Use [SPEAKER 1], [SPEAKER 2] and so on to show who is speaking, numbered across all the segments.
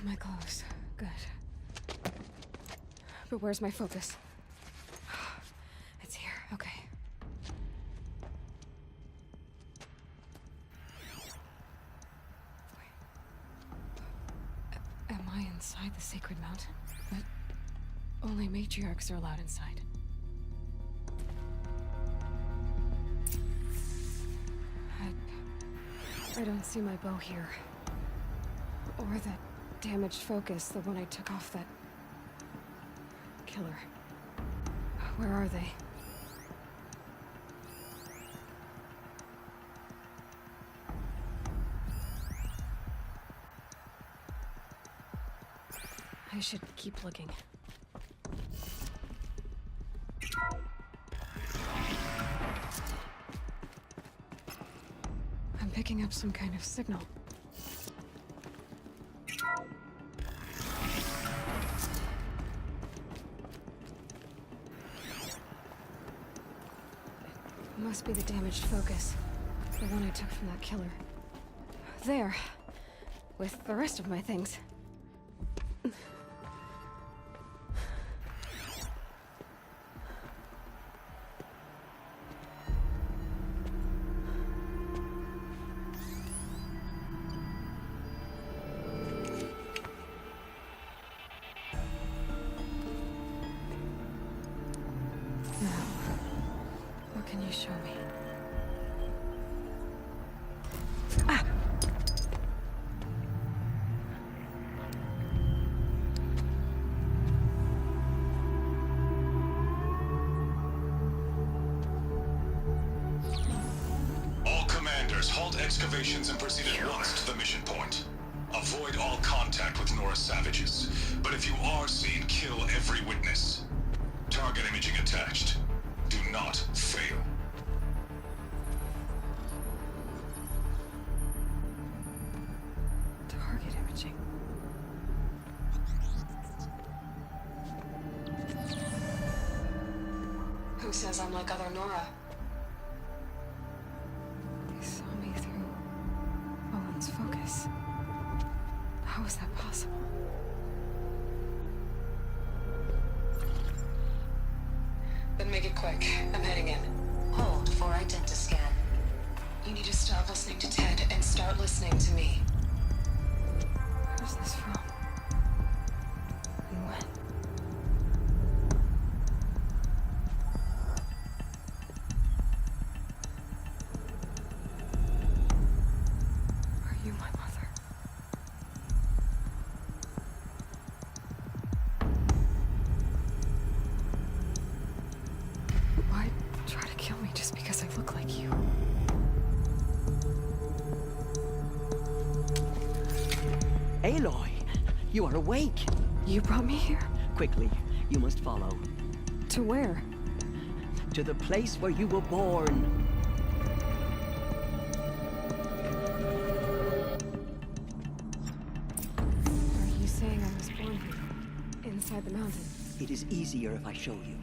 [SPEAKER 1] My clothes. Good. But where's my focus? It's here. Okay. Am I inside the sacred mountain? But only matriarchs are allowed inside. I don't see my bow here. Or that damaged focus, the one I took off that killer. Where are they? I should keep looking. I'm picking up some kind of signal. It must be the damaged focus. The one I took from that killer. There. With the rest of my things. Can you show me? Ah!
[SPEAKER 2] All commanders, halt excavations and proceed at once to the mission point. Avoid all contact with Nora savages. But if you are seen, kill every witness. Target imaging attached. Do not fail.
[SPEAKER 1] Target imaging. Who says I'm like other Nora? They saw me through Owen's focus. How is that possible? Then make it quick. I'm heading in.
[SPEAKER 3] Hold for identiscan.
[SPEAKER 1] You need to stop listening to Ted and start listening to me. Where's this from? And when? Are you my mother? Why try to kill me just because I look like you?
[SPEAKER 4] Aloy, you are awake.
[SPEAKER 1] You brought me here?
[SPEAKER 4] Quickly, you must follow.
[SPEAKER 1] To where?
[SPEAKER 4] To the place where you were born.
[SPEAKER 1] Are you saying I was born here? Inside the mountain?
[SPEAKER 4] It is easier if I show you.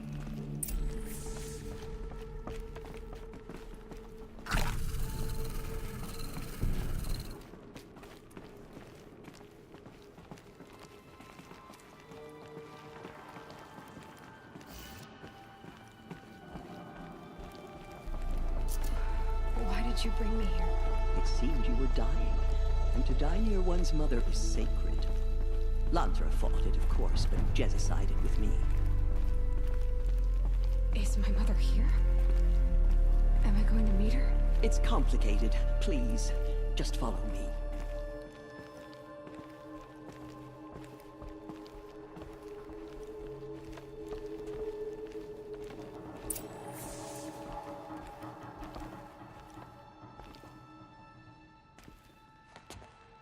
[SPEAKER 1] Why did you bring me here?
[SPEAKER 4] It seemed you were dying, and to die near one's mother is sacred. Lantra fought it, of course, but Jezza sided with me.
[SPEAKER 1] Is my mother here? Am I going to meet her?
[SPEAKER 4] It's complicated. Please, just follow me.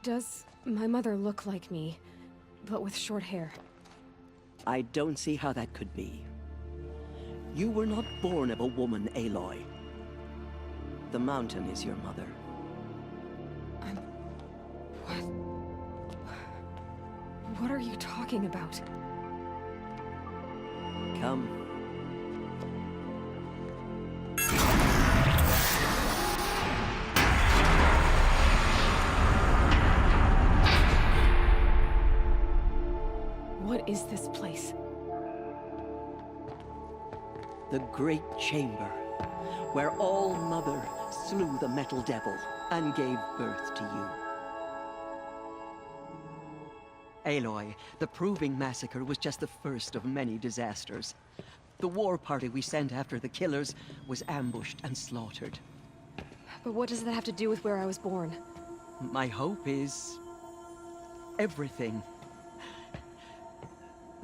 [SPEAKER 1] Does my mother look like me, but with short hair?
[SPEAKER 4] I don't see how that could be. You were not born of a woman, Aloy. The mountain is your mother.
[SPEAKER 1] What? What are you talking about?
[SPEAKER 4] Come.
[SPEAKER 1] is this place?
[SPEAKER 4] The great chamber, where All-Mother slew the metal devil and gave birth to you. Aloy, the Proving Massacre was just the first of many disasters. The war party we sent after the killers was ambushed and slaughtered.
[SPEAKER 1] But what does that have to do with where I was born?
[SPEAKER 4] My hope is... everything.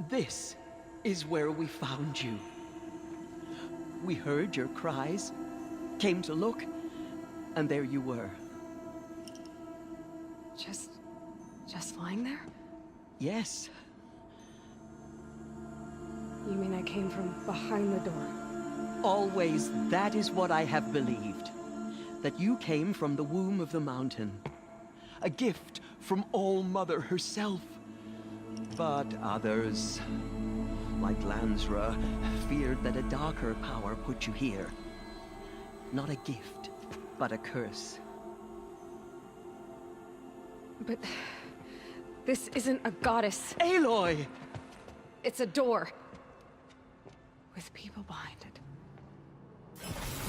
[SPEAKER 4] This is where we found you. We heard your cries, came to look, and there you were.
[SPEAKER 1] Just lying there?
[SPEAKER 4] Yes.
[SPEAKER 1] You mean I came from behind the door?
[SPEAKER 4] Always that is what I have believed. That you came from the womb of the mountain. A gift from All-Mother herself. But others, like Lansra, feared that a darker power put you here. Not a gift, but a curse.
[SPEAKER 1] But... this isn't a goddess.
[SPEAKER 4] Aloy!
[SPEAKER 1] It's a door. With people behind it.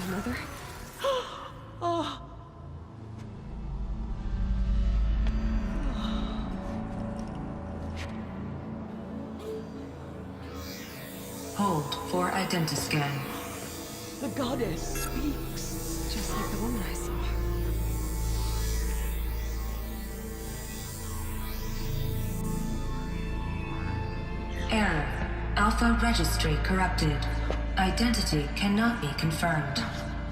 [SPEAKER 1] My mother?
[SPEAKER 4] Oh!
[SPEAKER 3] Hold for identiscan.
[SPEAKER 4] The goddess speaks.
[SPEAKER 1] Just like the woman I saw.
[SPEAKER 3] Error. Alpha registry corrupted. Identity cannot be confirmed.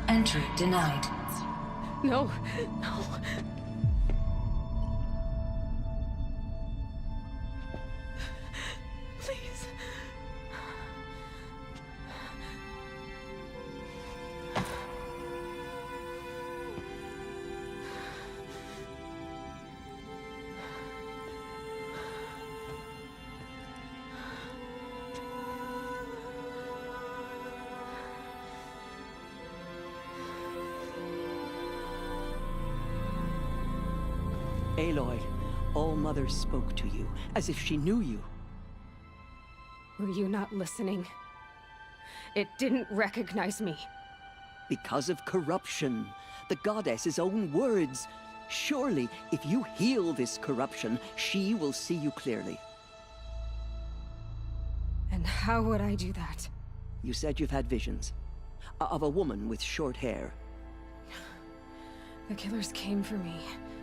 [SPEAKER 3] Entry denied.
[SPEAKER 1] No, no. Please.
[SPEAKER 4] Aloy, All-Mother spoke to you, as if she knew you.
[SPEAKER 1] Were you not listening? It didn't recognize me.
[SPEAKER 4] Because of corruption. The goddess's own words. Surely, if you heal this corruption, she will see you clearly.
[SPEAKER 1] And how would I do that?
[SPEAKER 4] You said you've had visions. Of a woman with short hair.
[SPEAKER 1] The killers came for me,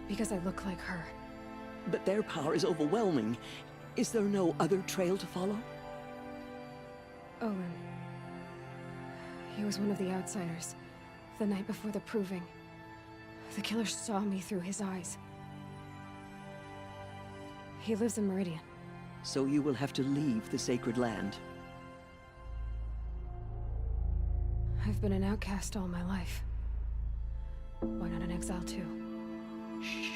[SPEAKER 1] because I look like her.
[SPEAKER 4] But their power is overwhelming. Is there no other trail to follow?
[SPEAKER 1] Owen. He was one of the outsiders. The night before the Proving. The killer saw me through his eyes. He lives in Meridian.
[SPEAKER 4] So you will have to leave the sacred land.
[SPEAKER 1] I've been an outcast all my life. Why not an exile too?
[SPEAKER 4] Shh.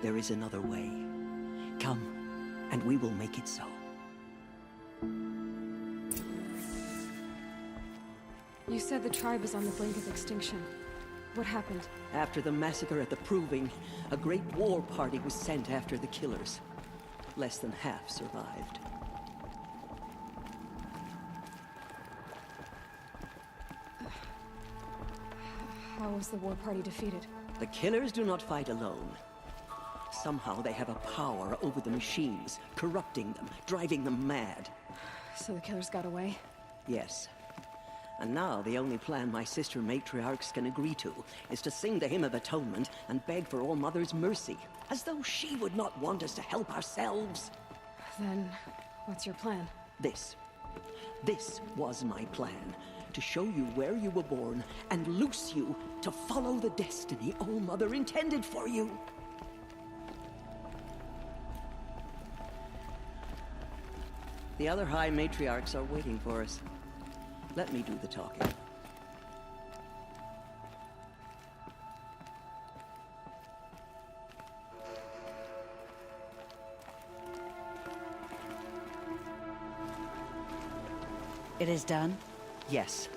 [SPEAKER 4] There is another way. Come, and we will make it so.
[SPEAKER 1] You said the tribe is on the brink of extinction. What happened?
[SPEAKER 4] After the massacre at the Proving, a great war party was sent after the killers. Less than half survived.
[SPEAKER 1] How was the war party defeated?
[SPEAKER 4] The killers do not fight alone. Somehow they have a power over the machines, corrupting them, driving them mad.
[SPEAKER 1] So the killers got away?
[SPEAKER 4] Yes. And now the only plan my sister matriarchs can agree to is to sing the Hymn of Atonement and beg for All-Mother's mercy, as though she would not want us to help ourselves.
[SPEAKER 1] Then, what's your plan?
[SPEAKER 4] This was my plan. To show you where you were born and loose you to follow the destiny All-Mother intended for you. The other High Matriarchs are waiting for us. Let me do the talking.
[SPEAKER 5] It is done?
[SPEAKER 4] Yes.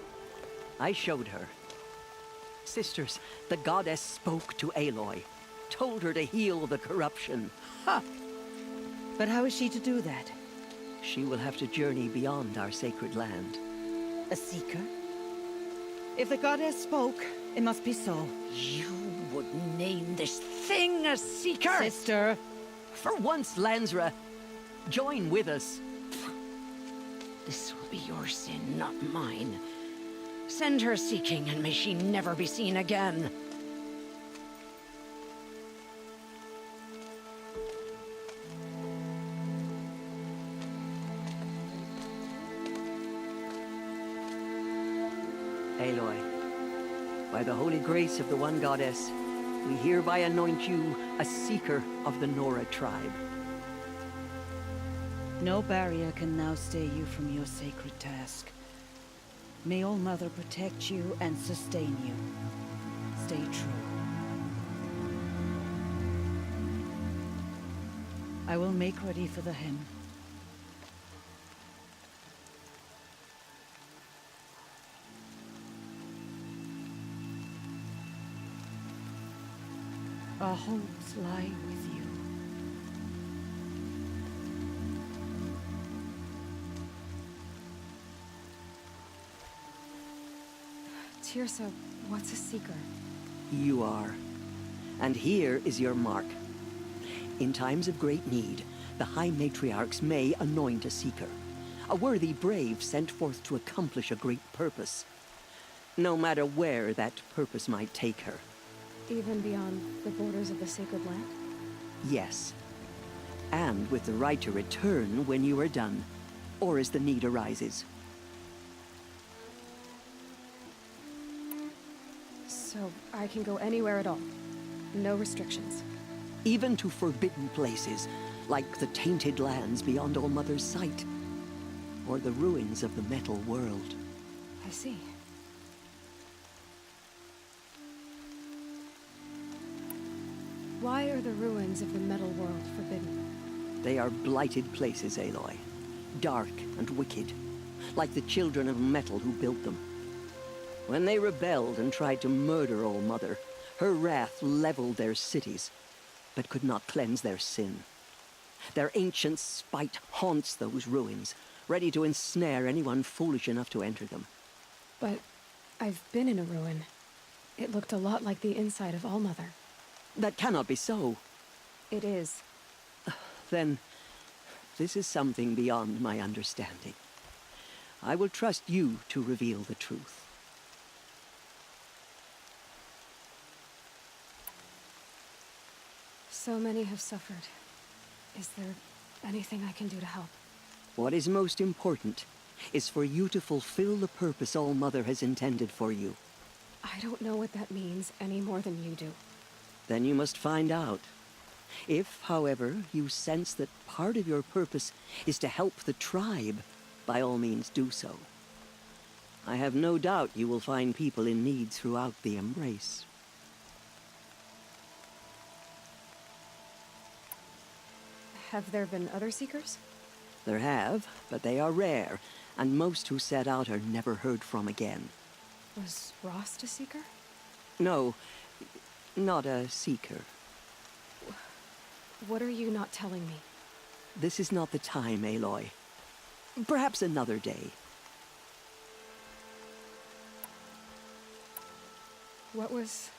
[SPEAKER 4] I showed her. Sisters, the goddess spoke to Aloy. Told her to heal the corruption. Ha!
[SPEAKER 5] But how is she to do that?
[SPEAKER 4] she will have to journey beyond our sacred land.
[SPEAKER 5] A seeker? If the goddess spoke, it must be so.
[SPEAKER 4] You would name this thing a seeker?
[SPEAKER 5] Sister!
[SPEAKER 4] For once, Lansra, join with us.
[SPEAKER 6] This will be your sin, not mine. Send her seeking, and may she never be seen again.
[SPEAKER 4] Aloy, by the holy grace of the one goddess, we hereby anoint you a seeker of the Nora tribe.
[SPEAKER 5] No barrier can now stay you from your sacred task. May All Mother protect you and sustain you. Stay true. I will make ready for the hymn. Our hopes lie with you.
[SPEAKER 1] Tirsa, what's a seeker?
[SPEAKER 4] You are. And here is your mark. In times of great need, the High Matriarchs may anoint a seeker. A worthy brave sent forth to accomplish a great purpose. No matter where that purpose might take her.
[SPEAKER 1] Even beyond the borders of the sacred land?
[SPEAKER 4] Yes. And with the right to return when you are done, or as the need arises.
[SPEAKER 1] So I can go anywhere at all? No restrictions?
[SPEAKER 4] Even to forbidden places, like the tainted lands beyond All Mother's sight, or the ruins of the metal world.
[SPEAKER 1] I see. Why are the ruins of the metal world forbidden?
[SPEAKER 4] They are blighted places, Aloy. Dark and wicked, like the children of metal who built them. When they rebelled and tried to murder All Mother, her wrath leveled their cities, but could not cleanse their sin. Their ancient spite haunts those ruins, ready to ensnare anyone foolish enough to enter them.
[SPEAKER 1] But I've been in a ruin. It looked a lot like the inside of All Mother.
[SPEAKER 4] That cannot be so.
[SPEAKER 1] It is.
[SPEAKER 4] Then, this is something beyond my understanding. I will trust you to reveal the truth.
[SPEAKER 1] So many have suffered. Is there anything I can do to help?
[SPEAKER 4] What is most important is for you to fulfill the purpose All Mother has intended for you.
[SPEAKER 1] I don't know what that means any more than you do.
[SPEAKER 4] Then you must find out. If, however, you sense that part of your purpose is to help the tribe, by all means do so. I have no doubt you will find people in need throughout the Embrace.
[SPEAKER 1] Have there been other Seekers?
[SPEAKER 4] There have, but they are rare, and most who set out are never heard from again.
[SPEAKER 1] Was Rost a Seeker?
[SPEAKER 4] No, not a seeker.
[SPEAKER 1] What are you not telling me?
[SPEAKER 4] This is not the time, Aloy. Perhaps another day.
[SPEAKER 1] What was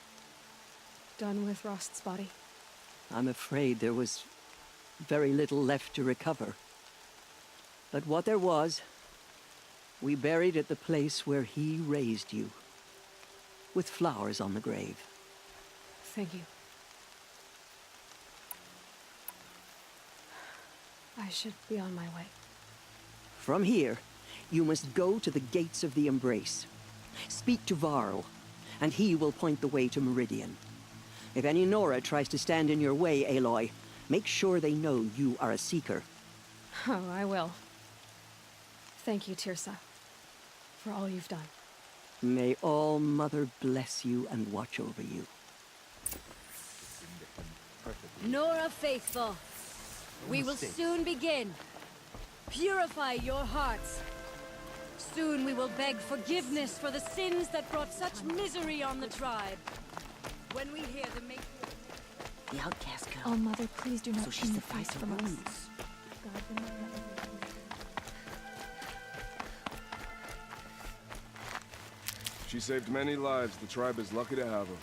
[SPEAKER 1] done with Rost's body?
[SPEAKER 4] I'm afraid there was very little left to recover. But what there was, we buried at the place where he raised you, with flowers on the grave.
[SPEAKER 1] Thank you. I should be on my way.
[SPEAKER 4] From here, you must go to the gates of the Embrace. Speak to Varl, and he will point the way to Meridian. If any Nora tries to stand in your way, Aloy, make sure they know you are a Seeker.
[SPEAKER 1] Oh, I will. Thank you, Tirsa, for all you've done.
[SPEAKER 4] May All Mother bless you and watch over you.
[SPEAKER 7] Nora faithful, we will soon begin. Purify your hearts. Soon we will beg forgiveness for the sins that brought such misery on the tribe. When we hear the make...
[SPEAKER 6] The outcast girl.
[SPEAKER 8] Oh, Mother, please do not
[SPEAKER 6] So she's the
[SPEAKER 8] turn your face
[SPEAKER 6] fighter
[SPEAKER 8] from us.
[SPEAKER 6] wounds.
[SPEAKER 8] God, will not let me She saved many lives. The tribe is lucky to have her.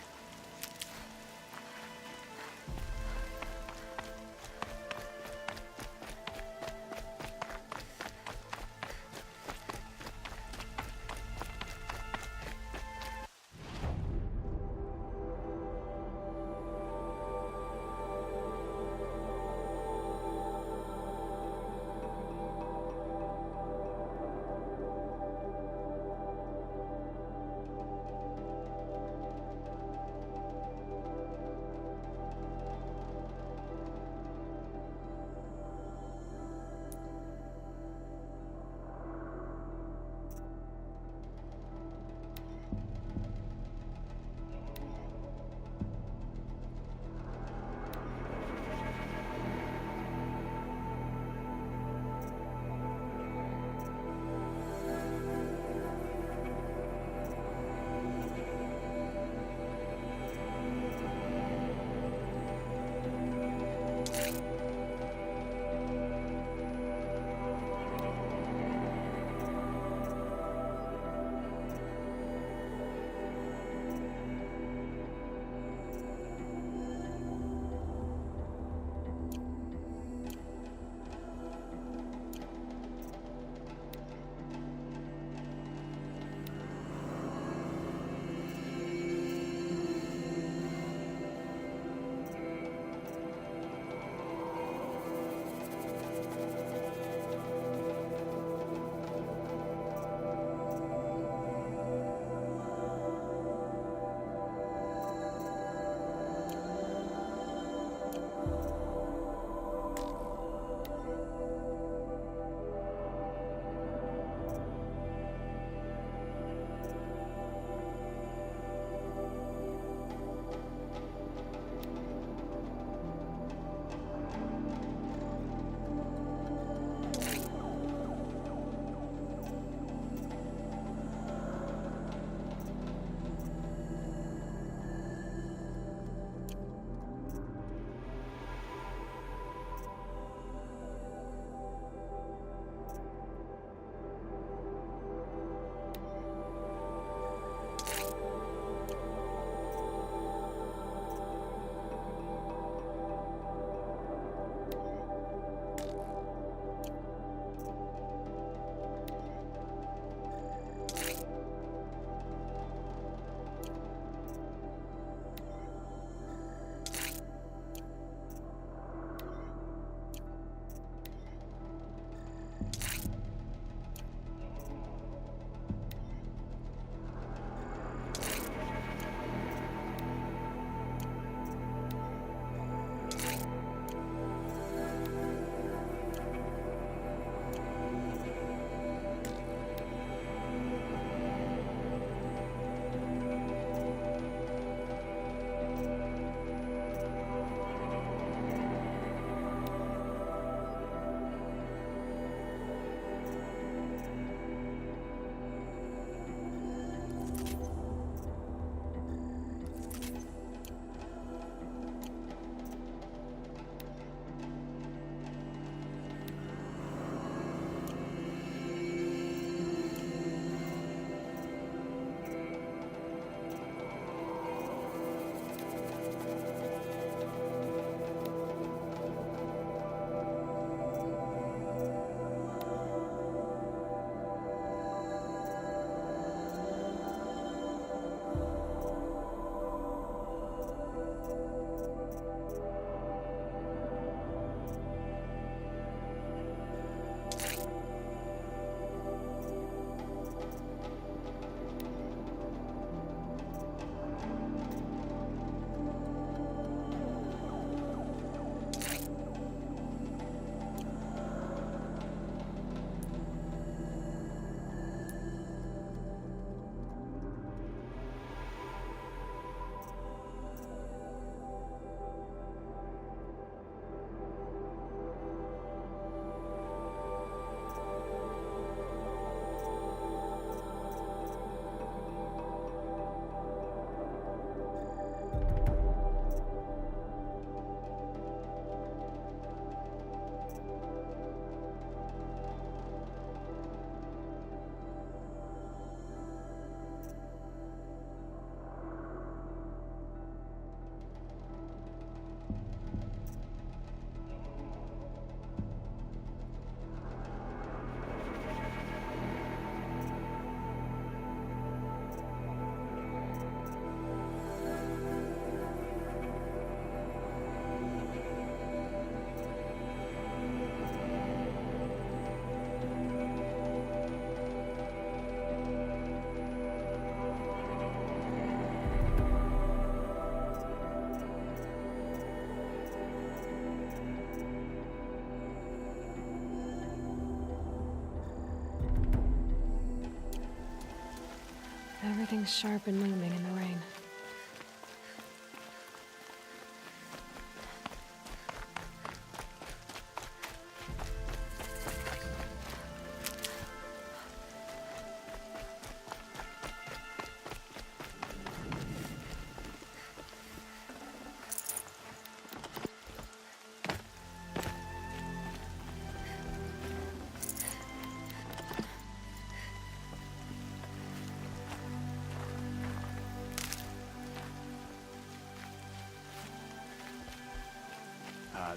[SPEAKER 1] Something sharp and looming in the rain.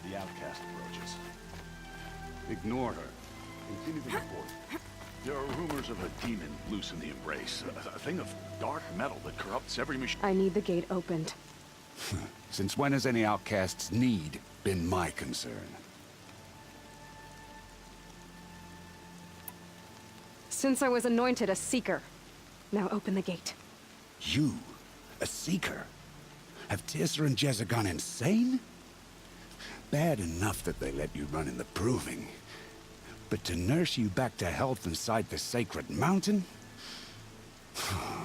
[SPEAKER 9] The outcast approaches. Ignore her. Continue the report. There are rumors of a demon loose in the Embrace. A thing of dark metal that corrupts every machine.
[SPEAKER 1] I need the gate opened.
[SPEAKER 10] Since when has any outcast's need been my concern?
[SPEAKER 1] Since I was anointed a Seeker. Now open the gate.
[SPEAKER 10] You? A Seeker? Have Tissa and Jezza gone insane? Bad enough that they let you run in the proving. But to nurse you back to health inside the sacred mountain?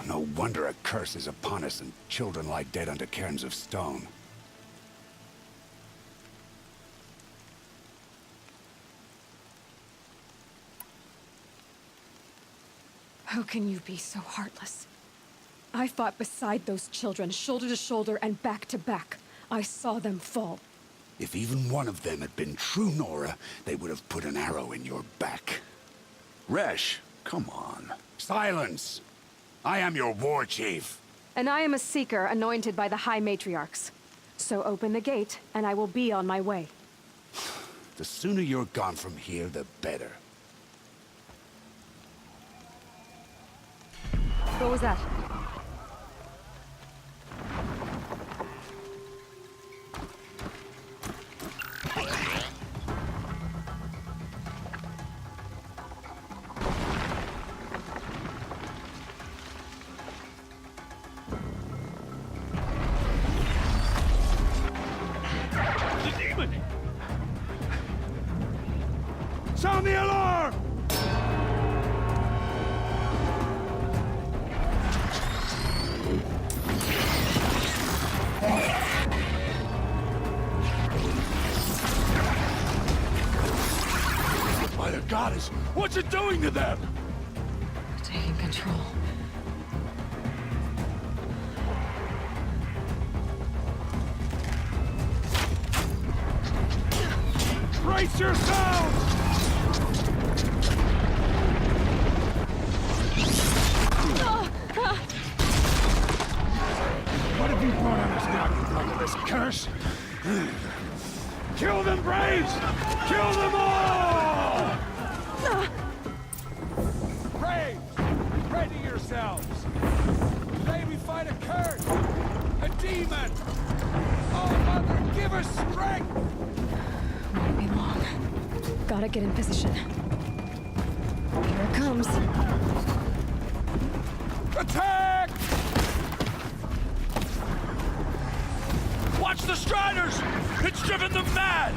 [SPEAKER 10] No wonder a curse is upon us and children lie dead under cairns of stone.
[SPEAKER 1] How can you be so heartless? I fought beside those children, shoulder to shoulder and back to back. I saw them fall.
[SPEAKER 10] If even one of them had been true Nora, they would have put an arrow in your back. Resh, come on. Silence! I am your war chief.
[SPEAKER 1] And I am a Seeker anointed by the High Matriarchs. So open the gate, and I will be on my way.
[SPEAKER 10] The sooner you're gone from here, the better.
[SPEAKER 1] What was that?
[SPEAKER 10] Sound the alarm! By the goddess, what's it doing to them?
[SPEAKER 1] Taking control.
[SPEAKER 10] Brace yourselves! What have you brought on us now, you brotherless curse? Kill them, Braves! Kill them all! Braves, ready yourselves! Today we fight a curse! A demon! Oh, Mother, give us strength!
[SPEAKER 1] Won't be long. Gotta get in position. Here it comes.
[SPEAKER 10] Attack! Watch the Striders! It's driven them mad!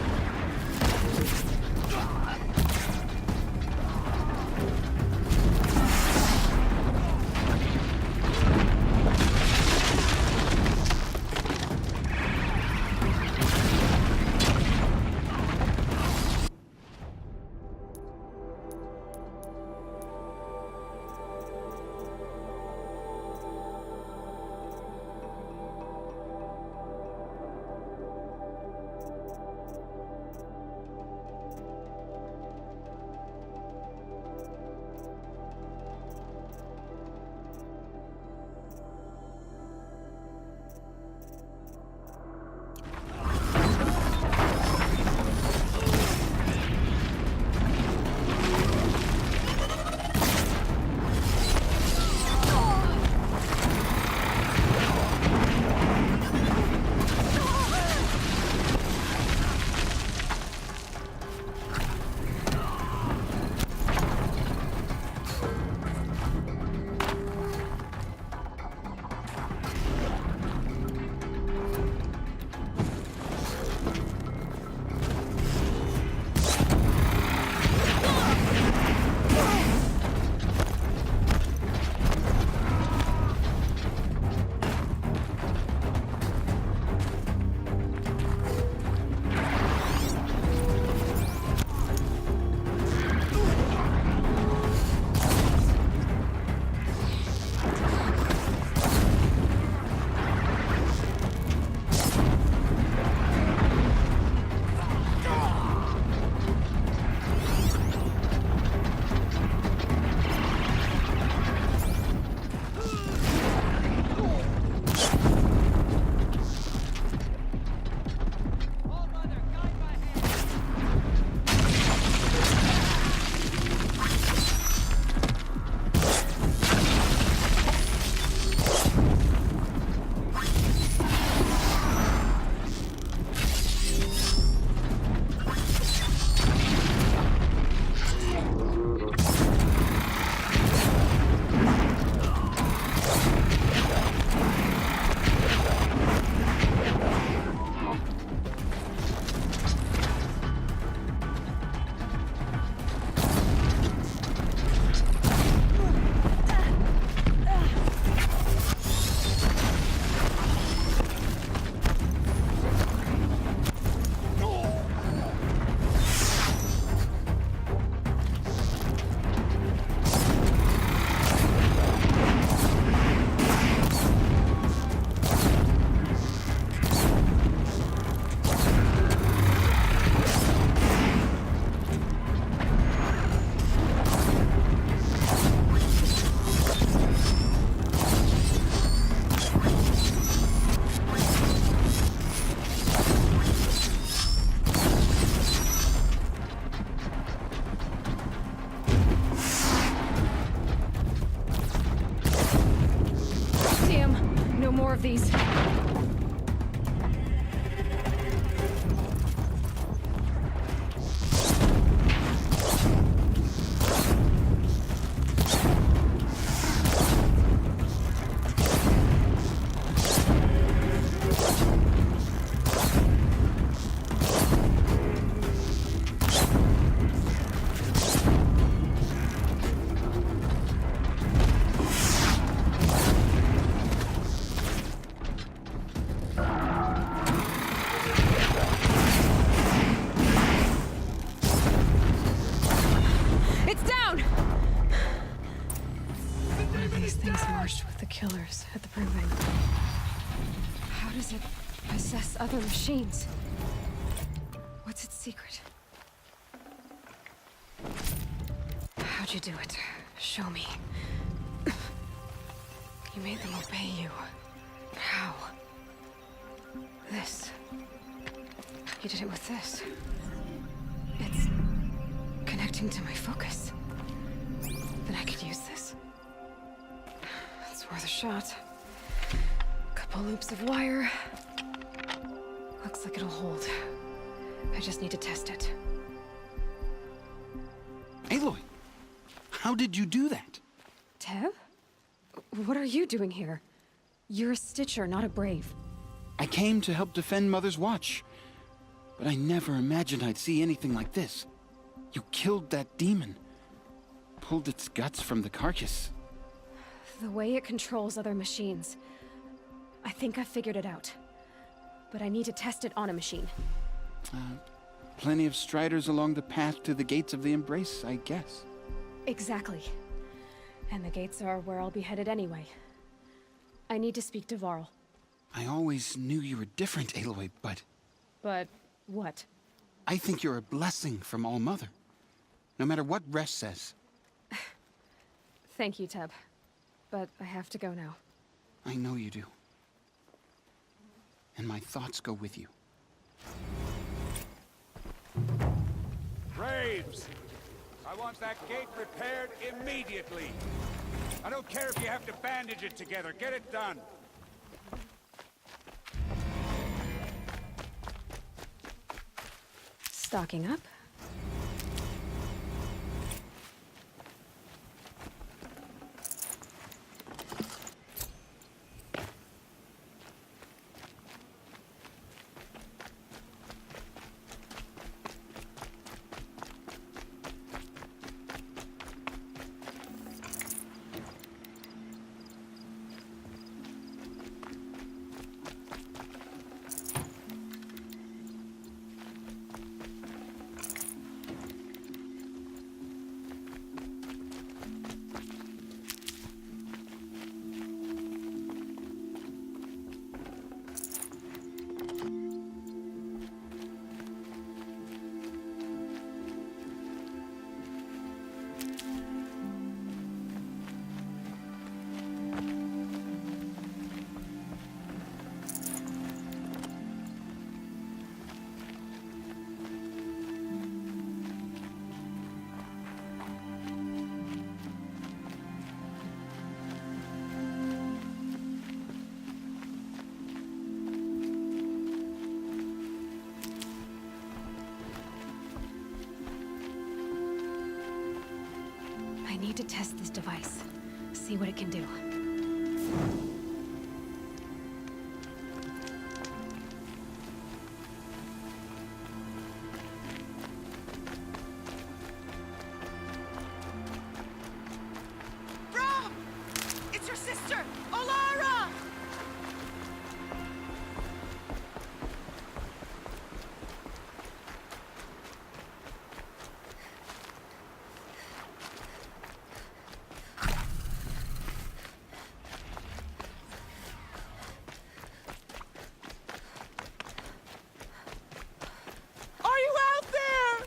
[SPEAKER 1] other machines. What's its secret? How'd you do it? Show me. You made them obey you. How? This. You did it with this. It's connecting to my focus. Then I could use this. It's worth a shot. Couple loops of wire. Looks like it'll hold. I just need to test it.
[SPEAKER 10] Aloy, how did you do that?
[SPEAKER 1] Teb? What are you doing here? You're a Stitcher, not a Brave.
[SPEAKER 10] I came to help defend Mother's Watch, but I never imagined I'd see anything like this. You killed that demon, pulled its guts from the carcass.
[SPEAKER 1] The way it controls other machines. I think I figured it out. But I need to test it on a machine.
[SPEAKER 10] Plenty of striders along the path to the gates of the Embrace, I guess.
[SPEAKER 1] Exactly. And the gates are where I'll be headed anyway. I need to speak to Varl.
[SPEAKER 10] I always knew you were different, Aloy, but...
[SPEAKER 1] But what?
[SPEAKER 10] I think you're a blessing from All-Mother. No matter what Resh says.
[SPEAKER 1] Thank you, Teb. But I have to go now.
[SPEAKER 10] I know you do. And my thoughts go with you.
[SPEAKER 11] Braves! I want that gate repaired immediately. I don't care if you have to bandage it together. Get it done.
[SPEAKER 1] Stocking up. I need to test this device. See what it can do.
[SPEAKER 12] Brom! It's your sister, Olara! Are you out there?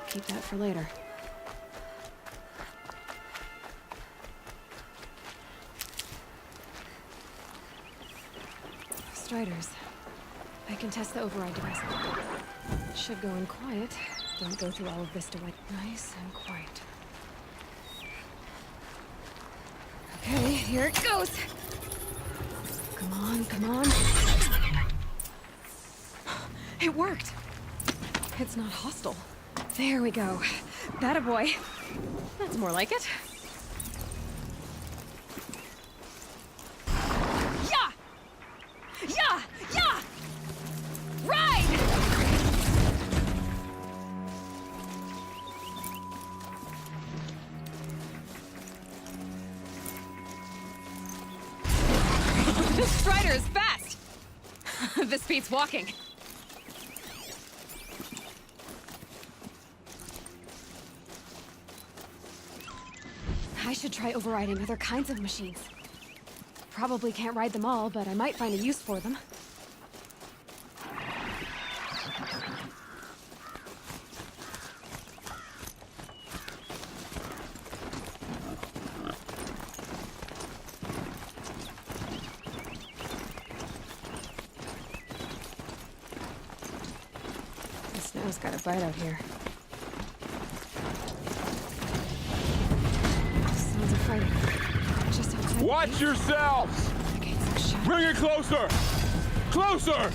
[SPEAKER 1] Keep that for later. Striders. I can test the override device. Should go in quiet. Don't go through all of this to wait. Nice and quiet. Okay, here it goes. Come on, come on. It worked. It's not hostile. There we go. That boy. That's more like it. Yeah! Yeah! Yeah! Ride! This Strider is fast! This beats walking. I should try overriding other kinds of machines. Probably can't ride them all, but I might find a use for them. The snow's got a bite out here. Sounds of fighting. Just outside.
[SPEAKER 8] Watch yourselves! Bring it closer! Closer!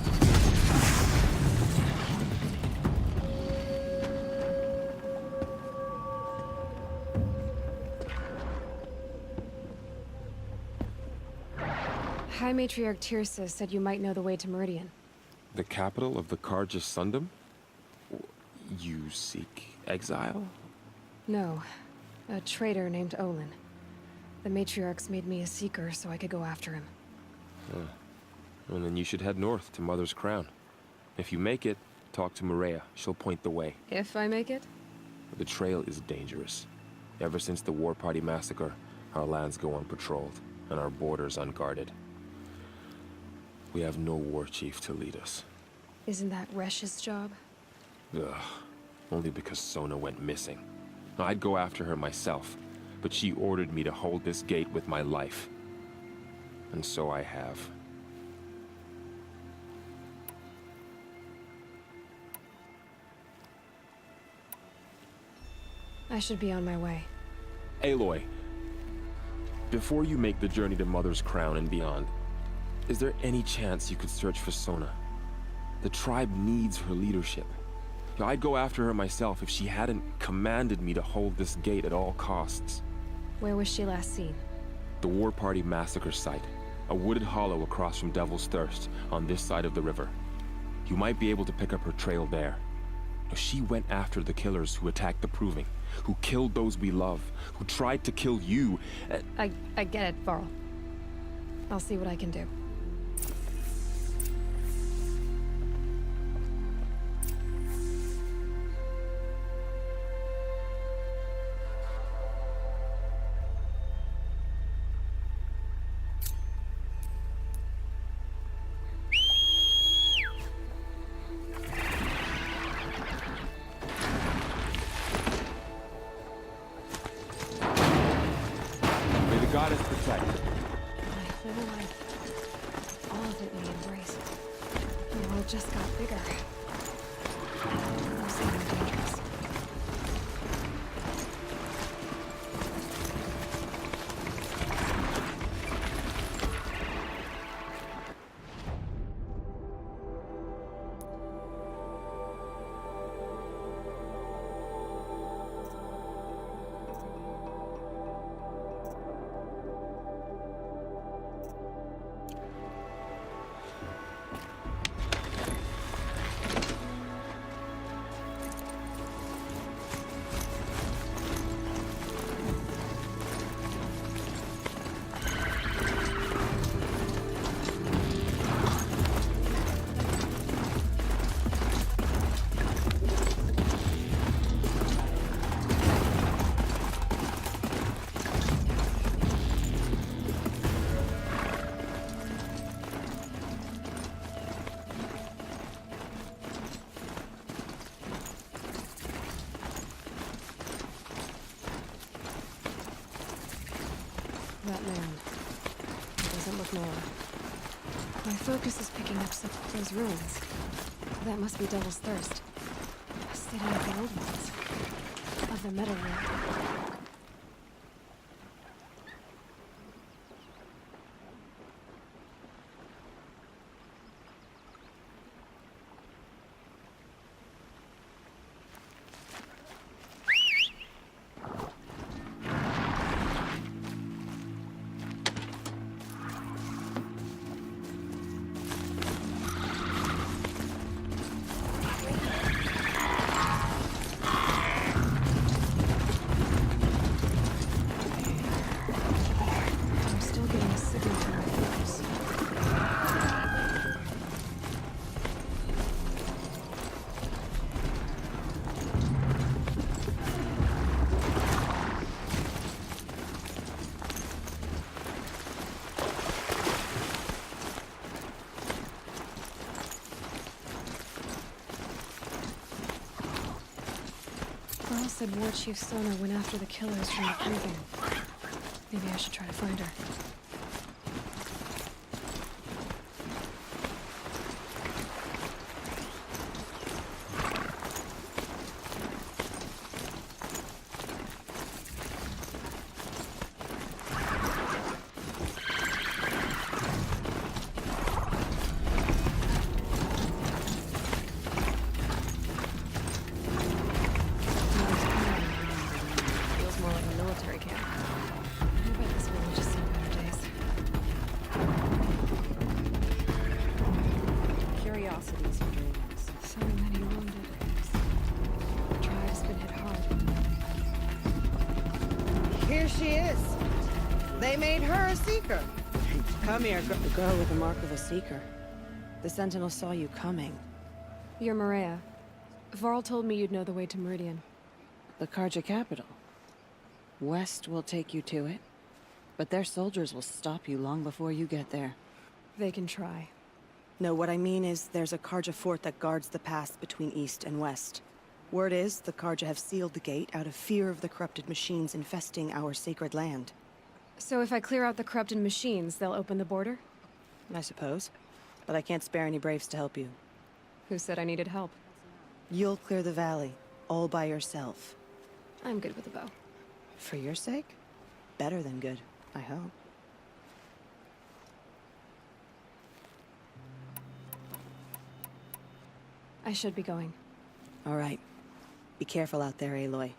[SPEAKER 1] High Matriarch Tirsa said you might know the way to Meridian.
[SPEAKER 13] The capital of the Carja Sundom? You seek exile?
[SPEAKER 1] No. A traitor named Olin. The Matriarchs made me a seeker so I could go after him.
[SPEAKER 13] Well, then you should head north to Mother's Crown. If you make it, talk to Maria. She'll point the way.
[SPEAKER 1] If I make it?
[SPEAKER 13] The trail is dangerous. Ever since the War Party massacre, our lands go unpatrolled, and our borders unguarded. We have no war chief to lead us.
[SPEAKER 1] Isn't that Resh's job?
[SPEAKER 13] Ugh. Only because Sona went missing. I'd go after her myself, but she ordered me to hold this gate with my life. And so I have.
[SPEAKER 1] I should be on my way.
[SPEAKER 13] Aloy, before you make the journey to Mother's Crown and beyond, is there any chance you could search for Sona? The tribe needs her leadership. I'd go after her myself if she hadn't commanded me to hold this gate at all costs.
[SPEAKER 1] Where was she last seen?
[SPEAKER 13] The War Party massacre site. A wooded hollow across from Devil's Thirst, on this side of the river. You might be able to pick up her trail there. She went after the killers who attacked the Proving, who killed those we love, who tried to kill you.
[SPEAKER 1] I get it, Varl. I'll see what I can do.
[SPEAKER 13] Goddess protect.
[SPEAKER 1] My whole life, all of it we embraced. The world just got bigger. Mostly more dangerous. That man. It doesn't look Nora. My focus is picking up some of those ruins. That must be Devil's Thirst. They don't have the old ones. Of the metalworking. said War Chief Sona went after the killers from the proving. Maybe I should try to find her.
[SPEAKER 12] Here she is. They made her a Seeker. Come here,
[SPEAKER 6] The girl with the mark of a Seeker. The Sentinel saw you coming.
[SPEAKER 1] You're Maria. Varl told me you'd know the way to Meridian.
[SPEAKER 6] The Carja capital. West will take you to it, but their soldiers will stop you long before you get there.
[SPEAKER 1] They can try.
[SPEAKER 6] No, what I mean is there's a Carja fort that guards the pass between East and West. Word is, the Carja have sealed the gate out of fear of the corrupted machines infesting our sacred land.
[SPEAKER 1] So if I clear out the corrupted machines, they'll open the border?
[SPEAKER 6] I suppose. But I can't spare any braves to help you.
[SPEAKER 1] Who said I needed help?
[SPEAKER 6] You'll clear the valley, all by yourself.
[SPEAKER 1] I'm good with a bow.
[SPEAKER 6] For your sake? Better than good, I hope.
[SPEAKER 1] I should be going.
[SPEAKER 6] All right. Be careful out there, Aloy.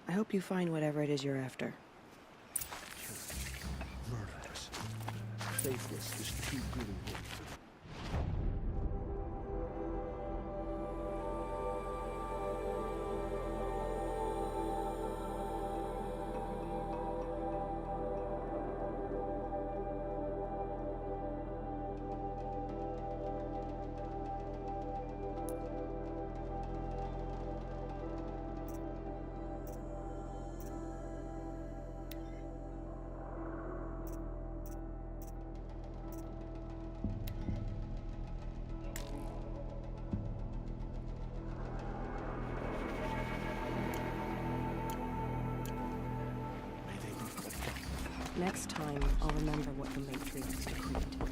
[SPEAKER 6] I hope you find whatever it is you're after.
[SPEAKER 10] Murderous. Faithless is too good a word for them.
[SPEAKER 6] Next time, I'll remember what the Matrix decreed.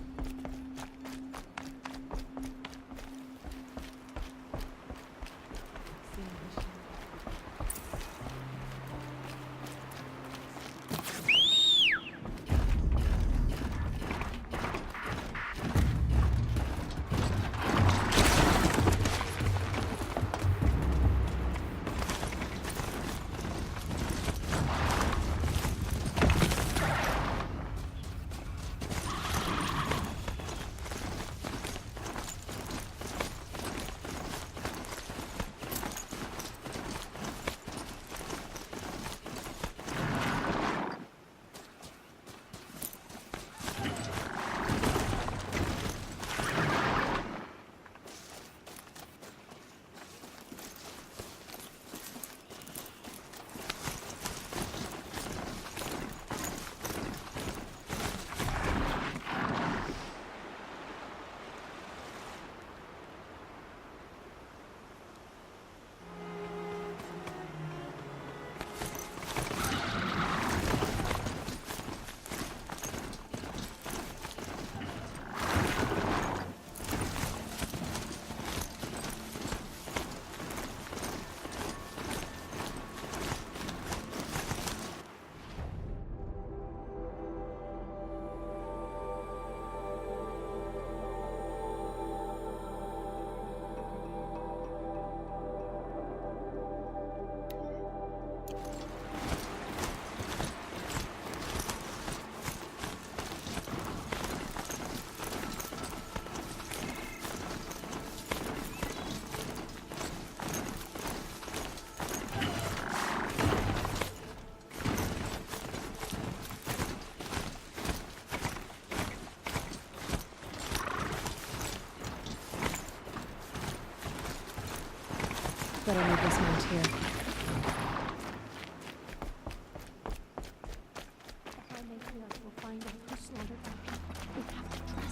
[SPEAKER 1] Better leave this mount here.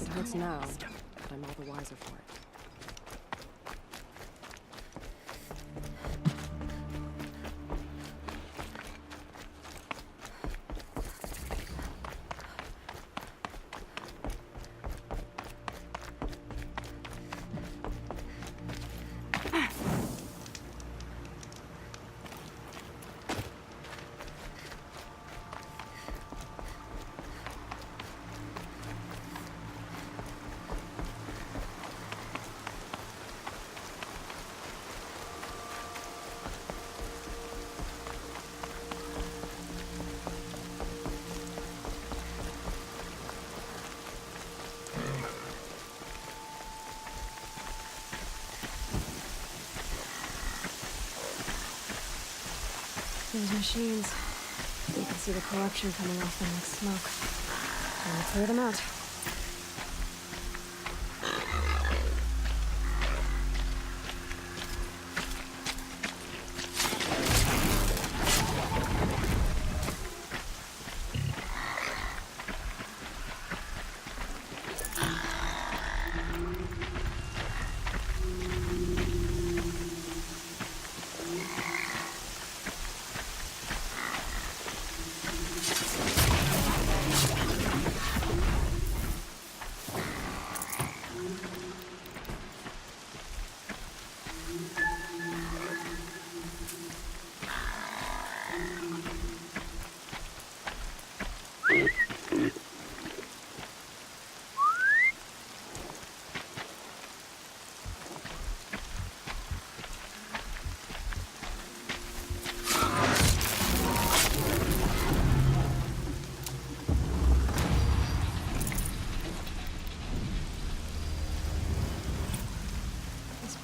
[SPEAKER 6] It hurts now, but I'm all the wiser for it.
[SPEAKER 1] those machines. You can see the corruption coming off them like smoke. Time to clear them out.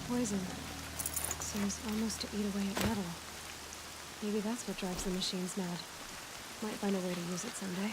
[SPEAKER 1] Poison seems almost to eat away at metal. Maybe that's what drives the machines mad. Might find a way to use it someday.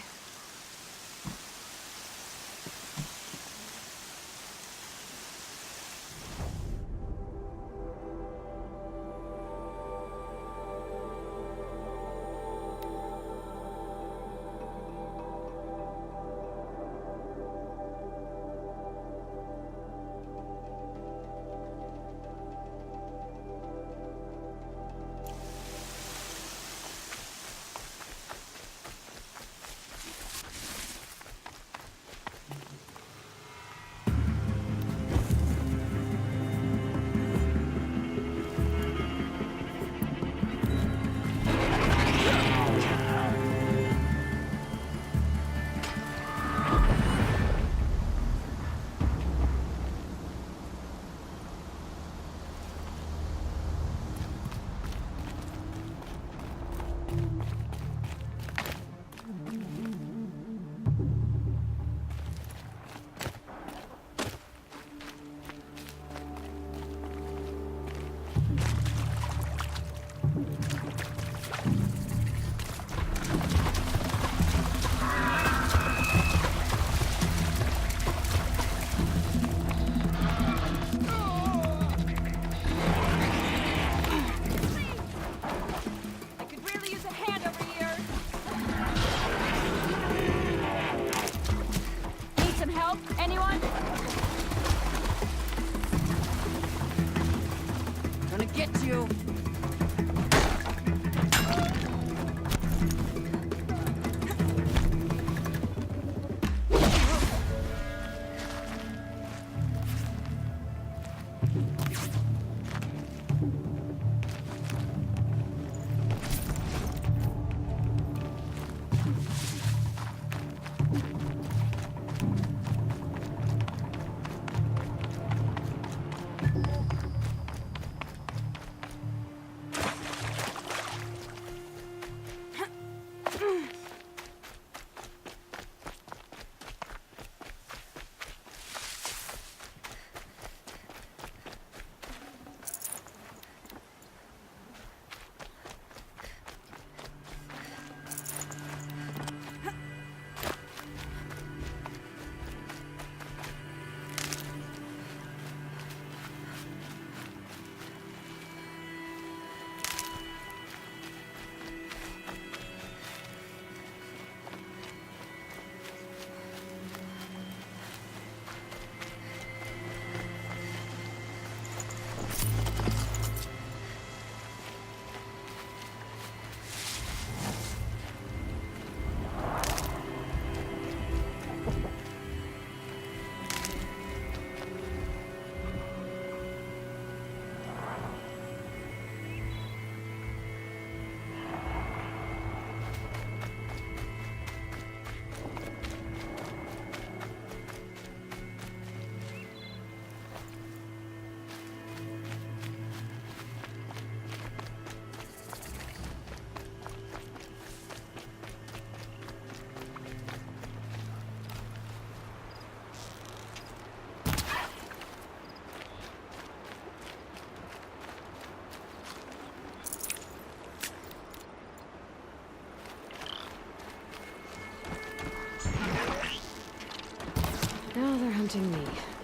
[SPEAKER 1] hunting me.